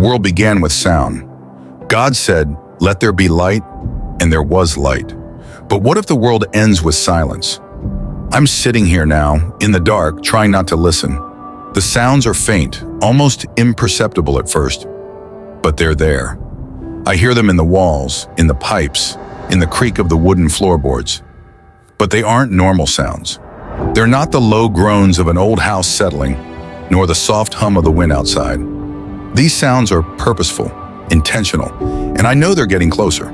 world began with sound. God said, "Let there be light," and there was light. But what if the world ends with silence? I'm sitting here now, in the dark, trying not to listen. The sounds are faint, almost imperceptible at first, but they're there. I hear them in the walls, in the pipes, in the creak of the wooden floorboards. But they aren't normal sounds. They're not the low groans of an old house settling, nor the soft hum of the wind outside. These sounds are purposeful, intentional, and I know they're getting closer.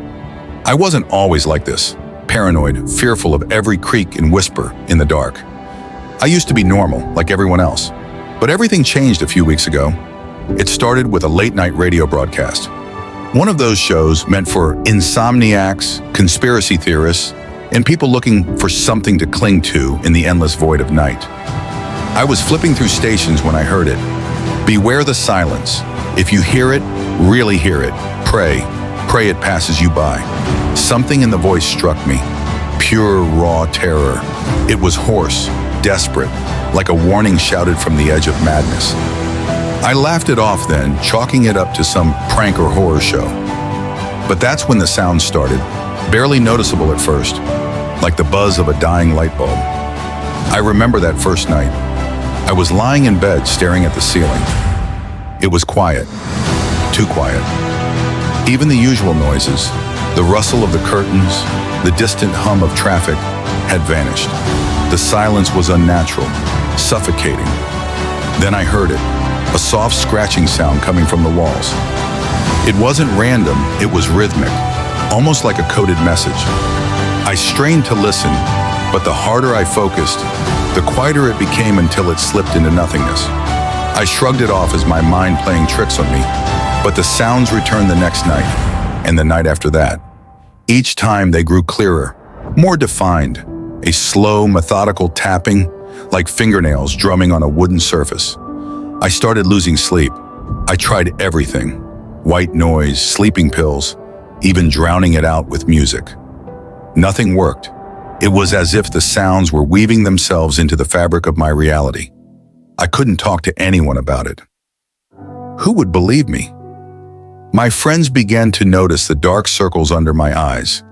I wasn't always like this, paranoid, fearful of every creak and whisper in the dark. I used to be normal, like everyone else. But everything changed a few weeks ago. It started with a late-night radio broadcast. One of those shows meant for insomniacs, conspiracy theorists, and people looking for something to cling to in the endless void of night. I was flipping through stations when I heard it. Beware the silence. If you hear it, really hear it. Pray it passes you by. Something in the voice struck me. Pure, raw terror. It was hoarse, desperate, like a warning shouted from the edge of madness. I laughed it off then, chalking it up to some prank or horror show. But that's when the sound started, barely noticeable at first, like the buzz of a dying light bulb. I remember that first night. I was lying in bed staring at the ceiling. It was quiet, too quiet. Even the usual noises, the rustle of the curtains, the distant hum of traffic, had vanished. The silence was unnatural, suffocating. Then I heard it, a soft scratching sound coming from the walls. It wasn't random, it was rhythmic, almost like a coded message. I strained to listen, but the harder I focused, the quieter it became until it slipped into nothingness. I shrugged it off as my mind playing tricks on me, but the sounds returned the next night, and the night after that. Each time they grew clearer, more defined, a slow, methodical tapping, like fingernails drumming on a wooden surface. I started losing sleep. I tried everything, white noise, sleeping pills, even drowning it out with music. Nothing worked. It was as if the sounds were weaving themselves into the fabric of my reality. I couldn't talk to anyone about it. Who would believe me? My friends began to notice the dark circles under my eyes,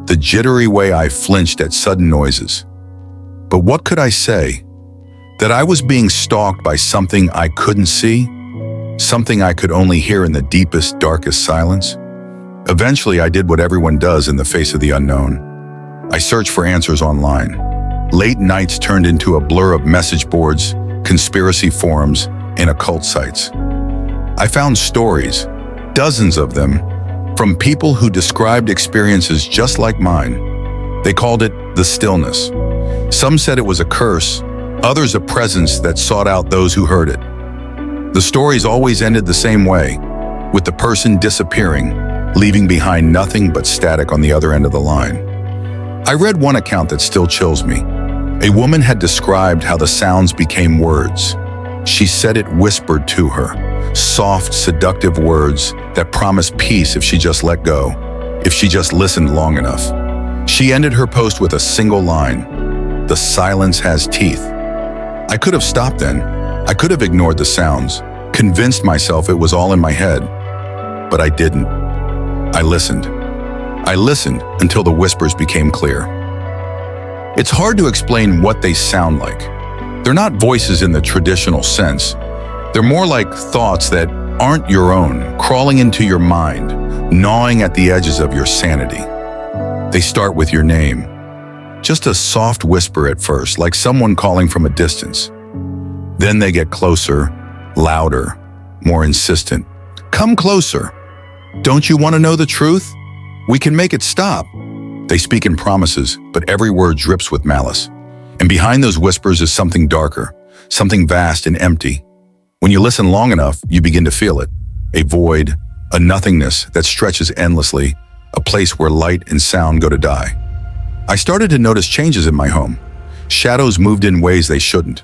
the jittery way I flinched at sudden noises. But what could I say? That I was being stalked by something I couldn't see? Something I could only hear in the deepest, darkest silence? Eventually, I did what everyone does in the face of the unknown. I searched for answers online. Late nights turned into a blur of message boards, conspiracy forums, and occult sites. I found stories, dozens of them, from people who described experiences just like mine. They called it the stillness. Some said it was a curse, others a presence that sought out those who heard it. The stories always ended the same way, with the person disappearing, leaving behind nothing but static on the other end of the line. I read one account that still chills me. A woman had described how the sounds became words. She said it whispered to her, soft, seductive words that promised peace if she just let go, if she just listened long enough. She ended her post with a single line, "The silence has teeth." I could have stopped then. I could have ignored the sounds, convinced myself it was all in my head. But I didn't. I listened. I listened until the whispers became clear. It's hard to explain what they sound like. They're not voices in the traditional sense. They're more like thoughts that aren't your own, crawling into your mind, gnawing at the edges of your sanity. They start with your name. Just a soft whisper at first, like someone calling from a distance. Then they get closer, louder, more insistent. "Come closer. Don't you want to know the truth? We can make it stop." They speak in promises, but every word drips with malice. And behind those whispers is something darker, something vast and empty. When you listen long enough, you begin to feel it. A void, a nothingness that stretches endlessly, a place where light and sound go to die. I started to notice changes in my home. Shadows moved in ways they shouldn't.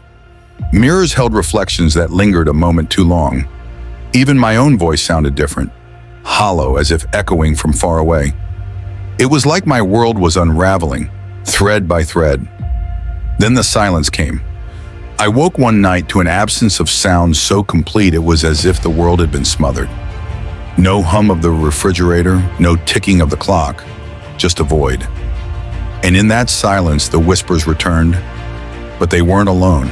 Mirrors held reflections that lingered a moment too long. Even my own voice sounded different, hollow as if echoing from far away. It was like my world was unraveling, thread by thread. Then the silence came. I woke one night to an absence of sound so complete it was as if the world had been smothered. No hum of the refrigerator, no ticking of the clock, just a void. And in that silence, the whispers returned, but they weren't alone.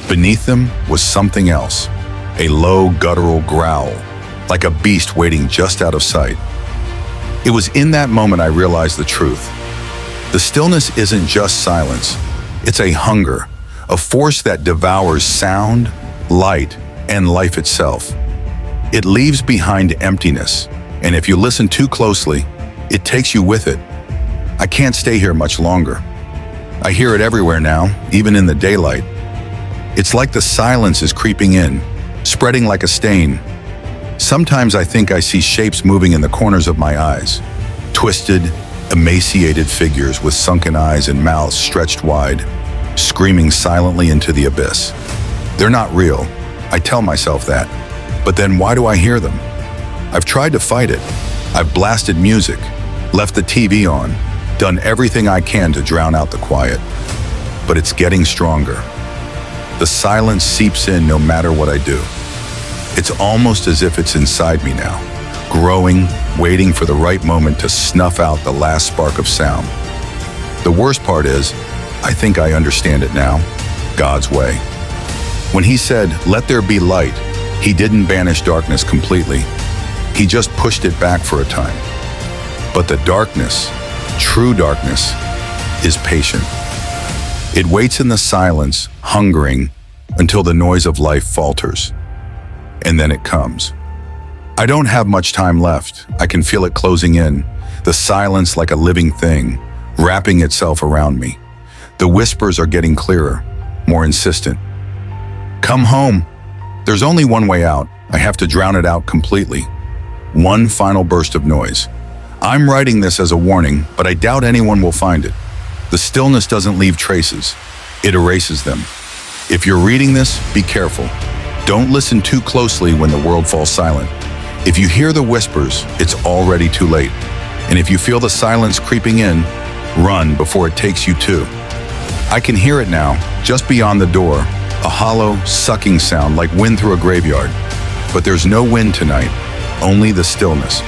Beneath them was something else, a low, guttural growl, like a beast waiting just out of sight. It was in that moment I realized the truth. The stillness isn't just silence, it's a hunger, a force that devours sound, light, and life itself. It leaves behind emptiness, and if you listen too closely, it takes you with it. I can't stay here much longer. I hear it everywhere now, even in the daylight. It's like the silence is creeping in, spreading like a stain. Sometimes I think I see shapes moving in the corners of my eyes. Twisted, emaciated figures with sunken eyes and mouths stretched wide, screaming silently into the abyss. They're not real, I tell myself that. But then why do I hear them? I've tried to fight it. I've blasted music, left the TV on, done everything I can to drown out the quiet. But it's getting stronger. The silence seeps in no matter what I do. It's almost as if it's inside me now, growing, waiting for the right moment to snuff out the last spark of sound. The worst part is, I think I understand it now, God's way. When he said, "Let there be light," he didn't banish darkness completely. He just pushed it back for a time. But the darkness, true darkness, is patient. It waits in the silence, hungering, until the noise of life falters. And then it comes. I don't have much time left. I can feel it closing in, the silence like a living thing, wrapping itself around me. The whispers are getting clearer, more insistent. Come home. There's only one way out. I have to drown it out completely. One final burst of noise. I'm writing this as a warning, but I doubt anyone will find it. The stillness doesn't leave traces. It erases them. If you're reading this, be careful. Don't listen too closely when the world falls silent. If you hear the whispers, it's already too late. And if you feel the silence creeping in, run before it takes you too. I can hear it now, just beyond the door, a hollow, sucking sound like wind through a graveyard. But there's no wind tonight, only the stillness.